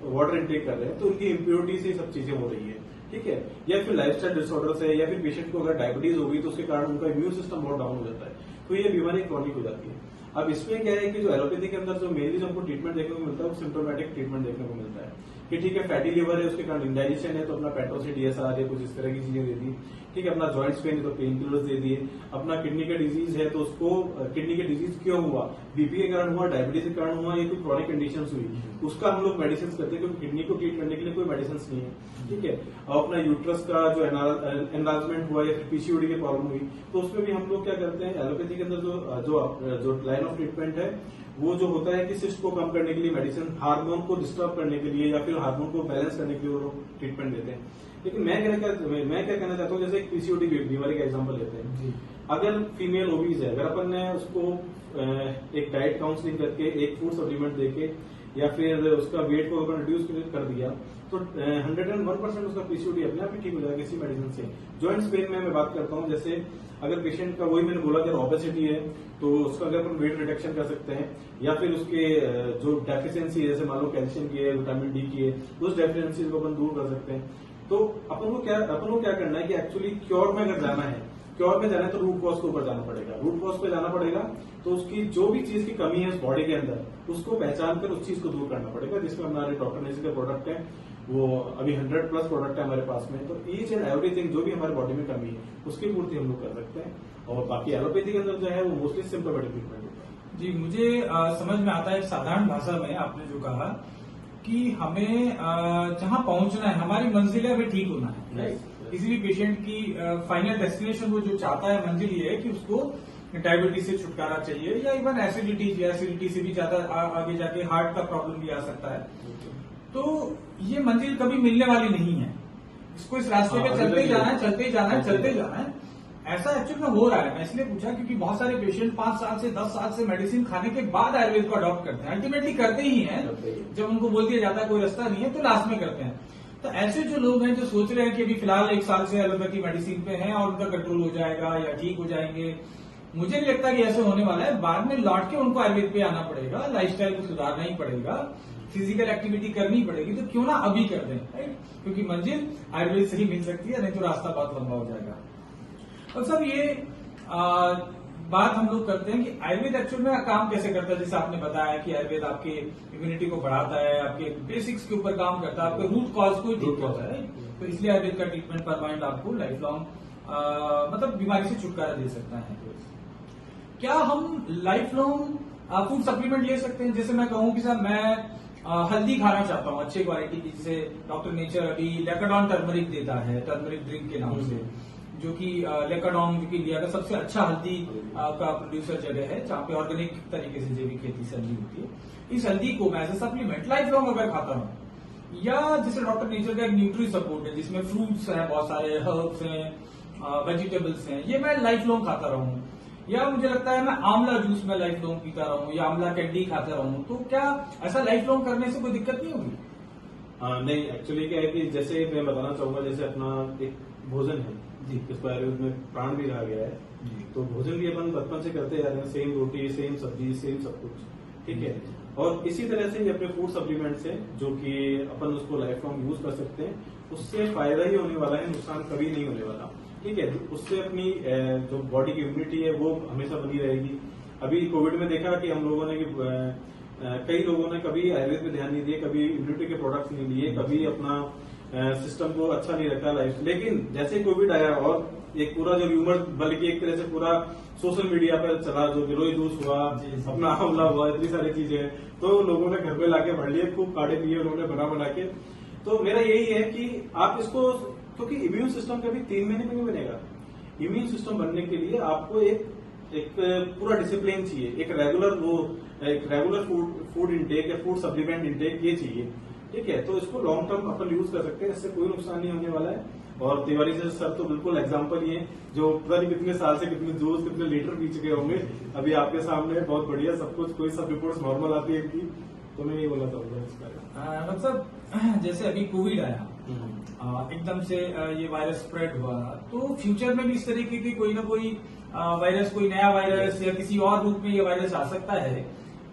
वाटर इनटेक कर रहे हैं, तो उनकी इम्प्योरिटी से सब चीजें हो रही है। ठीक है, या फिर लाइफस्टाइल डिसऑर्डर से, या फिर पेशेंट को अगर डायबिटीज होगी तो उसके कारण उनका इम्यून सिस्टम बहुत डाउन हो जाता है, तो ये बीमारी क्रॉनिक हो जाती है। अब इसमें क्या है कि जो एलोपैथी के अंदर जो मेनली जो हमको ट्रीटमेंट देखने को मिलता है वो सिम्टोमेटिक ट्रीटमेंट देखने को मिलता है कि ठीक है, फैटी लिवर है, उसके कारण इंडाइजेशन है तो अपना पेट्रोसिड DSR या कुछ इस तरह की चीजें दे दी। ठीक है, अपना जॉइंट्स पेन है तो पेन किलर्स दे दिए। अपना किडनी का डिजीज है तो उसको किडनी का डिजीज क्यों हुआ, बीपी के कारण हुआ, डायबिटीज के कारण हुआ, या कोई क्रॉनिक कंडीशन हुई, उसका हम लोग मेडिसिन करते हैं, क्योंकि किडनी को ट्रीट करने के लिए कोई मेडिसिन नहीं है। ठीक है, और अपना यूट्रस का जो एनलार्जमेंट हुआ या फिर PCOD की प्रॉब्लम हुई, तो उसमें भी हम लोग क्या करते हैं, एलोपैथी के अंदर जो लाइन ऑफ ट्रीटमेंट है वो जो होता है कि सिस्ट को कम करने के लिए मेडिसिन, हार्मोन को डिस्टर्ब करने के लिए या फिर हार्मोन को बैलेंस करने के लिए वो लोग ट्रीटमेंट देते हैं। लेकिन मैं क्या कहना चाहता हूँ, जैसे एक PCOD बीमारी का एग्जांपल लेते हैं। अगर फीमेल ओबीज है, अगर अपन ने उसको एक डाइट काउंसलिंग करके, एक फूड सप्लीमेंट देके या फिर उसका वेट को अपन रिड्यूस कर दिया तो 101% उसका PCOD अपने आप ही ठीक हो जाएगा किसी मेडिसिन से। जॉइंट्स पेन में मैं बात करता हूँ, जैसे अगर पेशेंट का, वही मैंने बोला कि ओबेसिटी है तो उसका अगर अपन वेट रिडक्शन कर सकते हैं, या फिर उसके जो डेफिशिएंसी है, जैसे मान लो कैल्शियम की है, विटामिन D की है, उस डेफिशिएंसी को अपन दूर कर सकते हैं। तो अपन को क्या करना है कि एक्चुअली क्योर में अगर जाना है, क्योर में जाना है तो रूट कॉज के ऊपर जाना पड़ेगा। रूट कॉज पे जाना पड़ेगा तो उसकी जो भी चीज की कमी है उस बॉडी के अंदर, उसको पहचान कर उस चीज को दूर करना पड़ेगा, जिसमें हमारे डॉक्टर नेचर के प्रोडक्ट है, वो अभी 100+ प्रोडक्ट है हमारे पास में। तो ईच एंड एवरीथिंग जो भी हमारे बॉडी में कमी है उसकी पूर्ति हम लोग कर सकते हैं। और बाकी एलोपैथी के अंदर जो है वो मोस्टली सिम्टोमेटिक ट्रीटमेंट होता है। जी, मुझे समझ में आता है साधारण भाषा में आपने जो कहा कि हमें जहां पहुंचना है, हमारी मंजिल है, हमें ठीक होना है। किसी भी पेशेंट की फाइनल डेस्टिनेशन वो जो चाहता है, मंजिल ये है कि उसको डायबिटीज से छुटकारा चाहिए, या इवन एसिडिटी से भी ज्यादा आगे जाके हार्ट का प्रॉब्लम भी आ सकता है। तो ये मंजिल कभी मिलने वाली नहीं है, इसको इस रास्ते पे चलते ही जाना है, चलते ही जाना है, चलते ही जाना है। ऐसा एक्चुअली में हो रहा है। मैं इसलिए पूछा क्योंकि बहुत सारे पेशेंट 5 साल से 10 साल से मेडिसिन खाने के बाद आयुर्वेद को अडॉप्ट करते हैं, अल्टीमेटली करते ही हैं। जब उनको बोल दिया जाता है कोई रास्ता नहीं है तो लास्ट में करते हैं। तो ऐसे जो लोग हैं जो सोच रहे हैं कि अभी फिलहाल 1 साल से एलोपैथी मेडिसिन पे हैं और उनका कंट्रोल हो जाएगा या ठीक हो जाएंगे, मुझे नहीं लगता कि ऐसे होने वाला है। बाद में लौट के उनको आयुर्वेद पे आना पड़ेगा, लाइफस्टाइल को सुधारना ही पड़ेगा, फिजिकल एक्टिविटी करनी पड़ेगी। तो क्यों ना अभी कर दें, राइट? क्योंकि मंजिल आयुर्वेद से ही मिल सकती है, नहीं तो रास्ता बहुत लंबा हो जाएगा। और सब ये बात हम लोग करते हैं कि आयुर्वेद एक्चुअल में काम कैसे करता है। जैसे आपने बताया कि आयुर्वेद आपके इम्यूनिटी को बढ़ाता है, आपके बेसिक्स के ऊपर काम करता है, आपके रूट कॉज को ठीक करता है। तो इसलिए आयुर्वेद का ट्रीटमेंट परमानेंट आपको लाइफ लॉन्ग मतलब बीमारी से छुटकारा दे सकता है। क्या हम लाइफ लॉन्ग फूड सप्लीमेंट ले सकते हैं? जैसे मैं कहूं कि सर मैं हल्दी खाना चाहता हूं अच्छे क्वालिटी की, जिसे डॉक्टर नेचर अभी लेकाडॉन टर्मरिक देता है, टर्मरिक ड्रिंक के नाम से, जो कि लेकाडॉन जो कि इंडिया का सबसे अच्छा हल्दी का प्रोड्यूसर जगह है, जहां पे ऑर्गेनिक तरीके से जैविक खेती से हल्दी होती है। इस हल्दी को मैं as a supplement lifelong अगर खाता हूं, या जैसे डॉक्टर नेचर का एक न्यूट्री सपोर्ट है जिसमें फ्रूट्स हैं, बहुत सारे हर्ब्स हैं, वेजिटेबल्स हैं, ये मैं लाइफ लॉन्ग खाता रहूं, या मुझे लगता है मैं आंवला जूस में लाइफ लॉन्ग पीता रहूं या आंवला कैंडी खाता रहूं, तो क्या ऐसा लाइफ लॉन्ग करने से कोई दिक्कत नहीं होगी? नहीं, एक्चुअली क्या है कि जैसे मैं बताना चाहूंगा, जैसे अपना एक भोजन है जी, इसको आयुर्वेद में प्राण भी कहा गया है। तो भोजन भी अपन बचपन से करते जा रहे हैं, सेम रोटी, सेम सब्जी, सेम सब कुछ, ठीक है। और इसी तरह से अपने फूड सप्लीमेंट्स हैं जो कि अपन उसको लाइफ लॉन्ग यूज कर सकते हैं, उससे फायदा ही होने वाला है, नुकसान कभी नहीं होने वाला, ठीक है। उससे अपनी जो बॉडी की इम्यूनिटी है वो हमेशा बनी रहेगी। अभी कोविड में देखा कि हम लोगों ने कई लोगों ने कभी आयुर्वेद पे ध्यान नहीं दिए, कभी इम्यूनिटी के प्रोडक्ट्स नहीं लिए, कभी अपना सिस्टम को अच्छा नहीं रखा लाइफ। लेकिन जैसे कोविड आया और एक पूरा जो ह्यूमर, बल्कि एक तरह से पूरा सोशल मीडिया पर चला, जो गिलोय जूस हुआ, अपना आंवला हुआ, इतनी सारी चीजें, तो लोगों ने घर पे लाके भर लिए, खूब काढ़े पिए उन्होंने बना के। तो मेरा यही है कि आप इसको, क्योंकि इम्यून सिस्टम कभी 3 महीने में नहीं बनेगा। इम्यून सिस्टम बनने के लिए आपको एक पूरा डिसिप्लिन चाहिए, एक रेगुलर फूड इंटेक या फूड सप्लीमेंट इंटेक ये चाहिए, ठीक है। तो इसको लॉन्ग टर्म अपन यूज कर सकते हैं, इससे कोई नुकसान नहीं होने वाला है। और तिवारी से सर तो बिल्कुल एग्जांपल ही है, जो पता नहीं कितने साल से कितने जूस, कितने लीटर पी चुके होंगे, अभी आपके सामने बहुत बढ़िया सब कुछ, कोई सब रिपोर्ट्स नॉर्मल आती है इनकी। तो मैं ये बोला चाहूंगा इस बारे। मतलब जैसे अभी कोविड आया, एकदम से ये वायरस स्प्रेड हुआ, तो फ्यूचर में भी इस तरीके की कोई ना कोई वायरस, कोई नया वायरस या किसी और रूप में ये वायरस आ सकता है।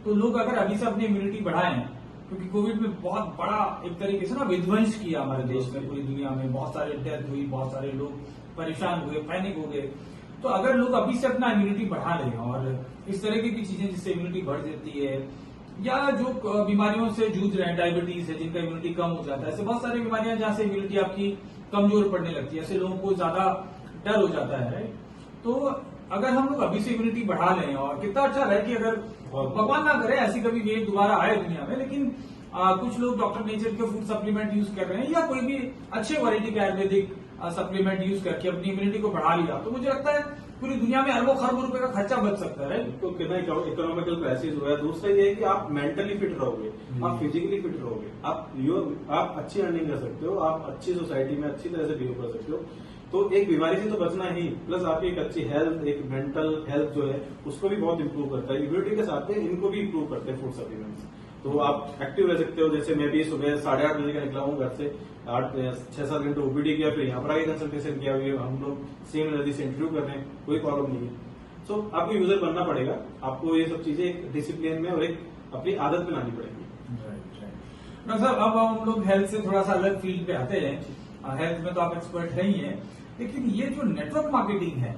तो लोग अगर अभी से अपनी इम्यूनिटी बढ़ाएं, क्योंकि कोविड में बहुत बड़ा एक तरीके से ना विध्वंस किया हमारे देश में, पूरी दुनिया में बहुत सारे डेथ हुई, बहुत सारे लोग परेशान हुए, पैनिक हो गए। तो अगर लोग अभी से अपना इम्यूनिटी बढ़ा लें और इस तरह की चीजें जिससे इम्यूनिटी बढ़ जाती है, या जो बीमारियों से जूझ रहे हैं, डायबिटीज है जिनका इम्यूनिटी कम हो जाता है, ऐसे बहुत सारी बीमारियां जहां से इम्यूनिटी आपकी कमजोर पड़ने लगती है, ऐसे लोगों को ज्यादा डर हो जाता है, राइट? तो अगर हम लोग अभी से इम्यूनिटी बढ़ा लें, और कितना अच्छा रहे कि अगर भगवान ना करे ऐसी कभी वेव दोबारा आए दुनिया में, लेकिन कुछ लोग डॉक्टर नेचर के फूड सप्लीमेंट यूज कर रहे हैं या कोई भी अच्छे क्वालिटी का आयुर्वेदिक सप्लीमेंट यूज करके अपनी इम्यूनिटी को बढ़ा लिया, तो मुझे लगता है पूरी दुनिया में अरबों खरबों रुपए का खर्चा बच सकता है। तो कितना इकोनॉमिकल क्राइसिस हुआ है। दूसरा ये है कि आप मेंटली फिट रहोगे, आप फिजिकली फिट रहोगे, आप अच्छी अर्निंग कर सकते हो, आप अच्छी सोसाइटी में अच्छी तरह से बिहेव कर सकते हो। तो एक बीमारी से तो बचना ही, प्लस आपकी एक अच्छी हेल्थ, एक मेंटल हेल्थ जो है उसको भी बहुत इंप्रूव करता है। इम्यूनिटी के साथ में इनको भी इंप्रूव करते हैं फूड सप्लीमेंट्स। तो आप एक्टिव रह सकते हो। जैसे मैं भी सुबह 8:30 बजे का निकला हूँ घर से, 6-7 घंटे ओपीडी किया, फिर यहाँ पर आगे कंसल्टेशन किया, हम लोग सेम एनर्जी से इंटरव्यू कर रहे हैं, कोई प्रॉब्लम नहीं है। सो आपको यूजर बनना पड़ेगा, आपको ये सब चीजें एक डिसिप्लिन में और एक अपनी आदत में लानी पड़ेगी। डॉक्टर साहब, अब हम लोग हेल्थ से थोड़ा सा अलग फील्ड पे आते हैं। हेल्थ में तो आप एक्सपर्ट है ही हैं, लेकिन ये जो नेटवर्क मार्केटिंग है,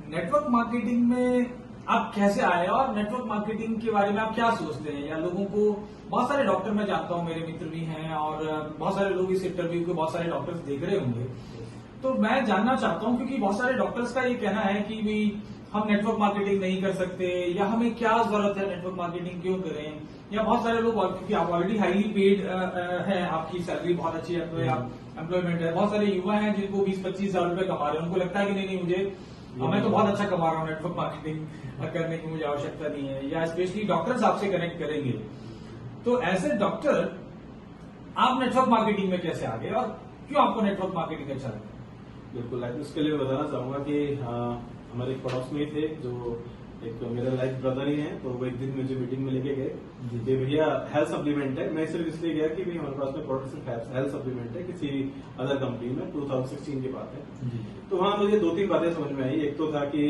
नेटवर्क मार्केटिंग में आप कैसे आए और नेटवर्क मार्केटिंग के बारे में आप क्या सोचते हैं? या लोगों को, बहुत सारे डॉक्टर मैं जानता हूं, मेरे मित्र भी हैं और बहुत सारे लोग इस इंटरव्यू को, बहुत सारे डॉक्टर्स देख रहे होंगे, तो मैं जानना चाहता हूं, क्योंकि बहुत सारे डॉक्टर्स का ये कहना है कि भी हम नेटवर्क मार्केटिंग नहीं कर सकते, या हमें क्या जरूरत है नेटवर्क मार्केटिंग क्यों करें, या बहुत सारे लोग, क्योंकि आप ऑलरेडी हाईली पेड है, आपकी सैलरी बहुत अच्छी है, तो आप एम्प्लॉयमेंट है, बहुत सारे युवा हैं जिनको 20-25 हजार रुपए कमा रहे हैं, उनको लगता है कि नहीं मुझे, मैं तो बहुत अच्छा कमा रहा हूँ, नेटवर्क मार्केटिंग करने की मुझे आवश्यकता नहीं है, या स्पेशली डॉक्टर्स आपसे कनेक्ट करेंगे। तो एज ए डॉक्टर आप नेटवर्क मार्केटिंग में कैसे आ गए और क्यों आपको नेटवर्क मार्केटिंग अच्छा लगता है? बिल्कुल, इसके लिए मैं बताना चाहूंगा कि हमारे एक पड़ोस में ही थे जो एक मेरा लाइफ ब्रदर ही हैं, तो वो एक दिन मुझे मीटिंग में लेके गए कि भैया हेल्थ सप्लीमेंट है। मैं सिर्फ इसलिए गया कि भाई हमारे पास में प्रोडक्ट हेल्थ सप्लीमेंट है किसी अदर कंपनी में, 2016 की बात है। तो वहां मुझे 2-3 बातें समझ में आई। एक तो था कि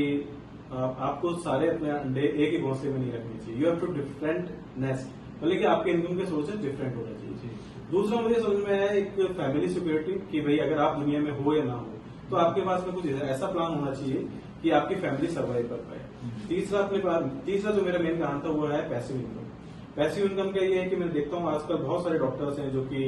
आपको सारे अपने अंडे एक ही घोंसले में नहीं रखने चाहिए, you have two different nest, मतलब कि आपके इनकम के सोर्सेज डिफरेंट होने चाहिए। दूसरा मुझे समझ में आया एक फैमिली सिक्योरिटी, कि भाई अगर आप दुनिया में हो या ना हो तो आपके पास में कुछ ऐसा प्लान होना चाहिए कि आपकी फैमिली सर्वाइव कर पाए। तीसरा जो मेरा मेन कारण था वो है पैसिव इनकम। पैसिव इनकम का ये है कि मैं देखता हूँ आजकल बहुत सारे डॉक्टर्स हैं जो कि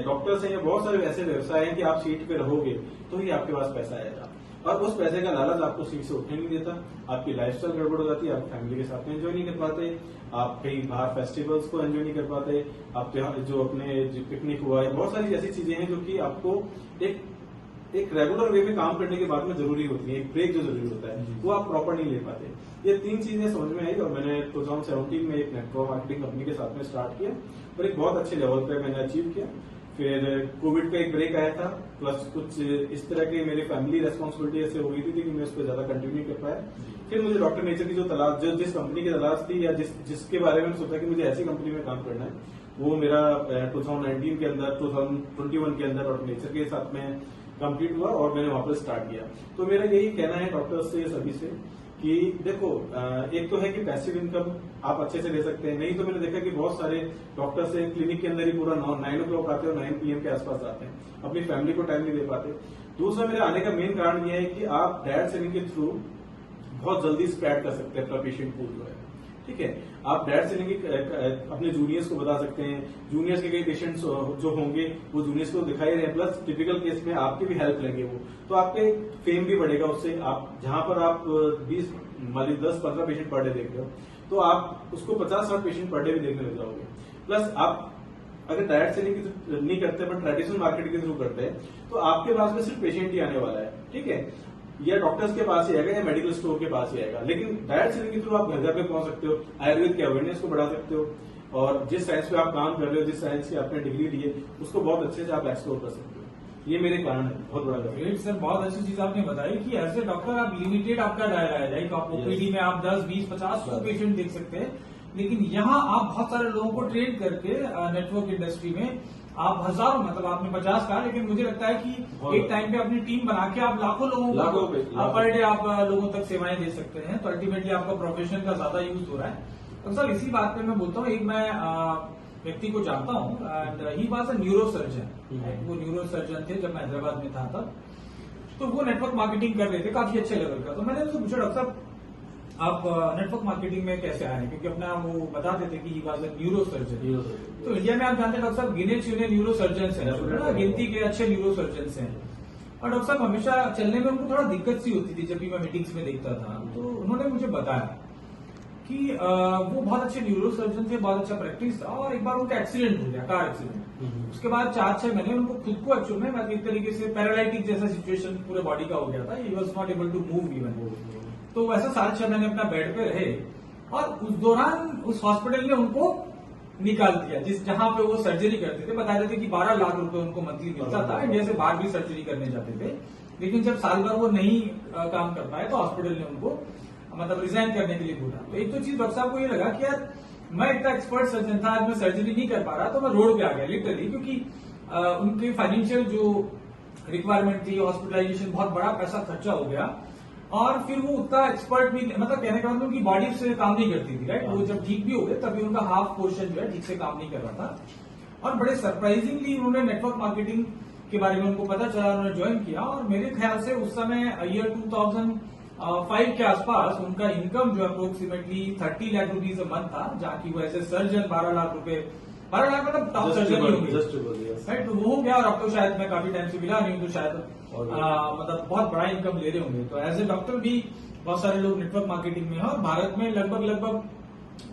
डॉक्टर्स हैं या बहुत सारे ऐसे व्यवसाय हैं कि आप सीट पे रहोगे तो ही आपके पास पैसा आएगा, और उस पैसे का लालच आपको सीट से उठने नहीं देता। आपकी लाइफस्टाइल गड़बड़ हो जाती है, आप फैमिली के साथ में एंजॉय नहीं कर पाते, आप कहीं बाहर फेस्टिवल्स को एंजॉय नहीं कर पाते, आप जो अपने पिकनिक हुआ है, बहुत सारी ऐसी चीजें हैं जो कि आपको एक रेगुलर वे में काम करने के बाद में जरूरी होती है, एक ब्रेक जो जरूरी होता है वो आप प्रॉपर नहीं ले पाते। ये 3 चीजें समझ में आई और मैंने 2017 में एक नेटवर्क मार्केटिंग कंपनी के साथ में स्टार्ट किया और एक बहुत अच्छे लेवल पे मैंने अचीव किया। फिर कोविड का एक ब्रेक आया था, प्लस कुछ इस तरह की मेरी फैमिली रेस्पॉन्सिबिलिटी ऐसे हो गई थी कि मैं उस पर ज्यादा कंटिन्यू कर पाया। फिर मुझे डॉक्टर नेचर की जो तलाश, जिस कंपनी की तलाश थी या जिसके बारे में सोचा कि मुझे ऐसी कंपनी में काम करना है, वो मेरा 2019 के अंदर 2021 के अंदर डॉक्टर नेचर के साथ में कंप्लीट हुआ और मैंने वहां पर स्टार्ट किया। तो मेरा यही कहना है डॉक्टर्स से, सभी से, कि देखो एक तो है कि पैसिव इनकम आप अच्छे से ले सकते हैं, नहीं तो मैंने देखा कि बहुत सारे डॉक्टर्स से क्लिनिक के अंदर ही पूरा 9 o'clock आते हैं और 9 PM के आसपास आते हैं, अपनी फैमिली को टाइम नहीं दे पाते। दूसरा मेरे आने का मेन कारण यह है कि आप डायरेक्ट सेलिंग के थ्रू बहुत जल्दी स्प्रेड कर सकते हैं अपना पेशेंट पूल जो है, ठीक है। आप डायरेक्ट सेलिंग अपने जूनियर्स को बता सकते हैं, जूनियर्स के कई पेशेंट्स जो होंगे वो जूनियर्स को दिखाई रहे हैं, प्लस टिपिकल केस में आपकी भी हेल्प लेंगे वो, तो आपके फेम भी बढ़ेगा उससे। आप जहां पर आप 10-15 पेशेंट पर डे देख रहे हो तो आप उसको 50-60 पेशेंट पर डे भी देखने लग जाओगे। प्लस आप अगर डायरेक्ट सेलिंग नहीं करते बट ट्रेडिशनल मार्केटिंग के थ्रू करते हैं तो आपके पास में सिर्फ पेशेंट ही आने वाला है, ठीक है, या डॉक्टर्स के पास ही आएगा या मेडिकल स्टोर के पास ही आएगा। लेकिन डायरेक्ट सेलिंग के थ्रू आप घर घर पे पहुंच सकते हो, आयुर्वेद के अवेयरनेस को बढ़ा सकते हो, और जिस साइंस पे आप काम कर रहे हो, जिस साइंस की आपने डिग्री ली है, उसको बहुत अच्छे से आप एक्सप्लोर कर सकते हो। ये मेरे कारण है, बहुत बड़ा ग्रेट सर, बहुत अच्छी चीज आपने बताई कि एज ए डॉक्टर आप लिमिटेड आपका दायरा है, लाइक आप ओपीडी में आप 10, 20, 50, 100 पेशेंट देख सकते हैं, लेकिन यहाँ आप बहुत सारे लोगों को ट्रेन करके नेटवर्क इंडस्ट्री में आप हजारों, मतलब आपने 50 कहा, लेकिन मुझे लगता है कि एक टाइम पे अपनी टीम बना के आप लाखों लोगों को पर डे आप लोगों तक सेवाएं दे सकते हैं, तो अल्टीमेटली आपका प्रोफेशन का ज्यादा यूज हो रहा है। तो सर इसी बात पे मैं बोलता हूँ, एक मैं व्यक्ति को जानता हूँ and he was a neuro surgeon, वो न्यूरो सर्जन थे जब मैं हैदराबाद में था तब, तो वो नेटवर्क मार्केटिंग कर रहे थे काफी अच्छे लेवल का। तो मैंने उनसे पूछा, डॉक्टर साहब आप नेटवर्क मार्केटिंग में कैसे आए हैं, क्योंकि अपना वो बताते थे कि he was a neuro surgeon. तो इंडिया में आप जानते हैं डॉक्टर साहब गिने चुने न्यूरो सर्जन हैं, गिनती के अच्छे न्यूरो सर्जन हैं, और डॉक्टर साहब हमेशा चलने में उनको थोड़ा दिक्कत सी होती थी जब भी मैं मीटिंग्स में देखता था। तो उन्होंने मुझे बताया कि वो बहुत अच्छे न्यूरो सर्जन थे, बहुत अच्छा प्रैक्टिस था, और एक बार उनका एक्सीडेंट हो गया, कार एक्सीडेंट। उसके बाद 4-6 महीने उनको खुद को एक्चुअल में एक तरीके से पैरालाइटिक जैसा सिचुएशन पूरे बॉडी का हो गया था, he was not able to move even. तो वैसा 4-6 महीने अपना बेड पे रहे, और उस दौरान उस हॉस्पिटल ने उनको निकाल दिया जहां पे वो सर्जरी करते थे। बता रहे थे कि 12 लाख रुपए उनको मंथली मिलता था, इंडिया से बाहर भी सर्जरी करने जाते थे, लेकिन जब साल भर वो नहीं काम कर पाए तो हॉस्पिटल ने उनको मतलब रिजाइन करने के लिए बोला। तो एक तो चीज डॉक्टर साहब को ये लगा कि यार मैं इतना एक्सपर्ट सर्जन था, आज मैं सर्जरी नहीं कर पा रहा, तो मैं रोड पे आ गया लिटरली, क्योंकि उनकी फाइनेंशियल जो रिक्वायरमेंट थी, हॉस्पिटलाइजेशन, बहुत बड़ा पैसा खर्चा हो गया, और फिर वो उतना एक्सपर्ट भी, मतलब कहने का मतलब उनकी बॉडी से काम नहीं करती थी, राइट। वो जब ठीक भी हो गए तभी उनका हाफ पोर्शन जो है ठीक से काम नहीं कर रहा था, और बड़े सरप्राइजिंगली उन्होंने नेटवर्क मार्केटिंग के बारे में उनको पता चला, उन्होंने ज्वाइन किया, और मेरे ख्याल से उस समय ईयर 2005 के आसपास उनका इनकम जो approximately 30 lakh rupees a month था, जहाँ की वो ऐसे सर्जन 12 लाख रुपए, 12 लाख मतलब टॉप सर्जन ही होंगे, राइट। तो वो हो गया, और अब तो शायद मैं काफी टाइम से मिला नहीं हूँ, तो शायद मतलब बहुत बड़ा इनकम ले रहे होंगे। तो एज ए डॉक्टर भी बहुत सारे लोग नेटवर्क मार्केटिंग में हैं, और भारत में लगभग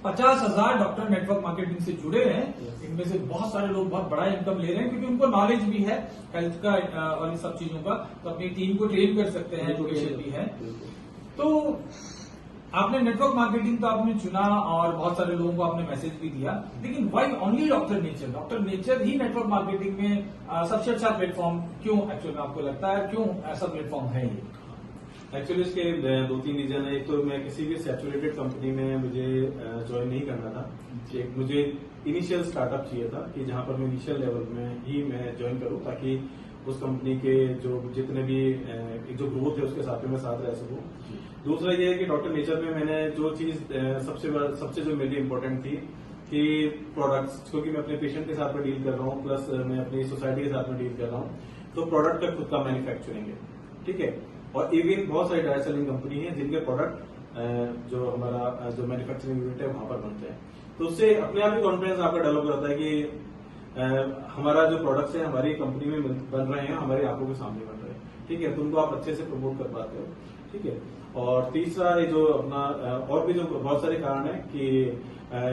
50,000 डॉक्टर नेटवर्क मार्केटिंग से जुड़े हैं। इनमें से बहुत सारे लोग बहुत बड़ा इनकम ले रहे हैं, क्योंकि उनको नॉलेज भी है हेल्थ का और इन सब चीजों का, तो अपनी टीम को ट्रेन कर सकते हैं, एजुकेशन भी है। तो आपने नेटवर्क मार्केटिंग तो आपने चुना और बहुत सारे लोगों को आपने मैसेज भी दिया, लेकिन why only Doctor Nature? Doctor Nature ही नेटवर्क मार्केटिंग में सबसे अच्छा प्लेटफॉर्म क्यों एक्चुअली आपको लगता है, क्यों ऐसा प्लेटफॉर्म है ये? एक्चुअली इसके 2-3 रीजन है। एक तो मैं किसी भी सैचुरेटेड कंपनी में मुझे ज्वाइन नहीं करना था। एक मुझे इनिशियल स्टार्टअप चाहिए था कि जहां पर मैं इनिशियल लेवल में ही मैं ज्वाइन करूं, ताकि उस कंपनी के जो जितने भी जो ग्रोथ है उसके साथ में मैं साथ रह सकूं। दूसरा ये है कि डॉक्टर नेचर में मैंने जो चीज सबसे जो मेरी इंपॉर्टेंट थी कि प्रोडक्ट्स, क्योंकि मैं अपने पेशेंट के साथ में डील कर रहा हूँ, प्लस मैं अपनी सोसाइटी के साथ में डील कर रहा हूँ, तो प्रोडक्ट का खुद का मैन्युफैक्चरिंग है, ठीक है। और इवन बहुत सारी डायरेक्ट सेलिंग कंपनी है जिनके प्रोडक्ट जो हमारा जो मैन्युफैक्चरिंग यूनिट है वहां पर बनते हैं। तो उससे अपने आप ही कॉन्फिडेंस आपका डेवलप होता है कि हमारा जो प्रोडक्ट्स है हमारी कंपनी में बन रहे हैं, हमारी आंखों के सामने बन रहे हैं, ठीक है। तो उनको आप अच्छे से प्रमोट कर पाते हो, ठीक है। और तीसरा ये जो अपना और भी जो बहुत सारे कारण है कि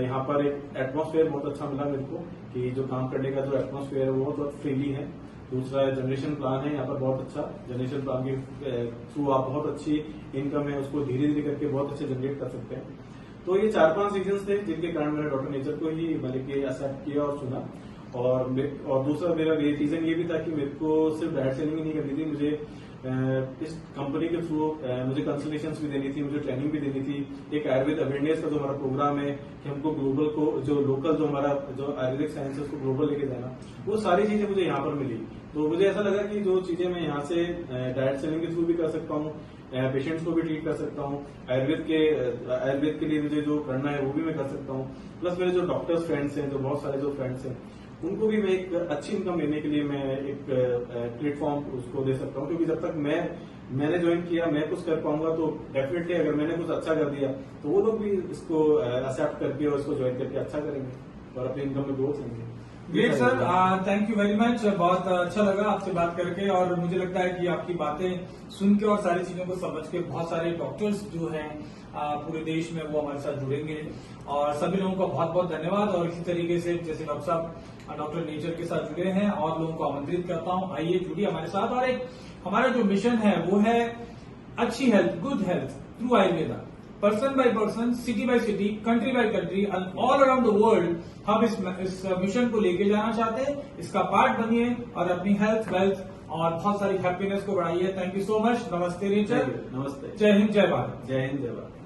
यहाँ पर एक एटमॉस्फेयर बहुत अच्छा मिला मेरे को, कि जो काम करने का जो एटमॉस्फेयर है वो बहुत फ्रीली है। दूसरा जनरेशन प्लान है यहाँ पर बहुत अच्छा, जनरेशन प्लान के थ्रू आप बहुत अच्छी इनकम है उसको धीरे धीरे करके बहुत अच्छे जनरेट कर सकते हैं। तो ये 4-5 रीजन थे जिनके कारण मैंने डॉक्टर नेचर को ही मतलब कि एक्सेप्ट किया और चुना। और दूसरा मेरा रीजन ये भी था कि मेरे को सिर्फ डायरेक्ट सेलिंग ही नहीं करनी थी, मुझे इस कंपनी के थ्रू मुझे कंसल्टेशन भी देनी थी, मुझे ट्रेनिंग भी देनी थी। एक आयुर्वेद अवेयरनेस का जो हमारा प्रोग्राम है कि हमको ग्लोबल को जो लोकल जो हमारा जो आयुर्वेदिक साइंस है उसको ग्लोबल लेके जाना, वो सारी चीजें मुझे यहाँ पर मिली। तो मुझे ऐसा लगा कि जो चीजें मैं यहाँ से डायरेक्ट सेलिंग के थ्रू भी कर सकता हूँ, पेशेंट्स को भी ट्रीट कर सकता हूँ, आयुर्वेद के लिए मुझे जो करना है वो भी मैं कर सकता हूँ, प्लस मेरे जो डॉक्टर्स फ्रेंड्स हैं, जो बहुत सारे जो फ्रेंड्स हैं, उनको भी मैं एक अच्छी इनकम लेने के लिए मैं एक प्लेटफॉर्म उसको दे सकता हूँ। क्योंकि जब तक मैंने ज्वाइन किया, मैं कुछ कर पाऊंगा, तो डेफिनेटली अगर मैंने कुछ अच्छा कर दिया तो वो लोग भी इसको एक्सेप्ट करके और इसको ज्वाइन करके अच्छा करेंगे और अपनी इनकम में ग्रोथ लेंगे। Great sir, thank you very much. बहुत अच्छा लगा आपसे बात करके, और मुझे लगता है कि आपकी बातें सुन के और सारी चीजों को समझ के बहुत सारे डॉक्टर्स जो हैं पूरे देश में वो हमारे साथ जुड़ेंगे। और सभी लोगों का बहुत बहुत धन्यवाद। और इसी तरीके से जैसे डॉक्टर साहब डॉक्टर नेचर के साथ जुड़े हैं, और लोगों को आमंत्रित करता हूं, आइए जुड़िए हमारे साथ। और एक हमारा जो मिशन है वो है अच्छी health, good health through Ayurveda. Person by person, city bye city, country by country, all around the world हम इस मिशन को लेके जाना चाहते हैं। इसका पार्ट बनिए और अपनी हेल्थ, वेल्थ और बहुत सारी हैप्पीनेस को बढ़ाइए। Thank you so much. नमस्ते नेचर। नमस्ते। जय हिंद, जय भारत। जय हिंद, जय भारत।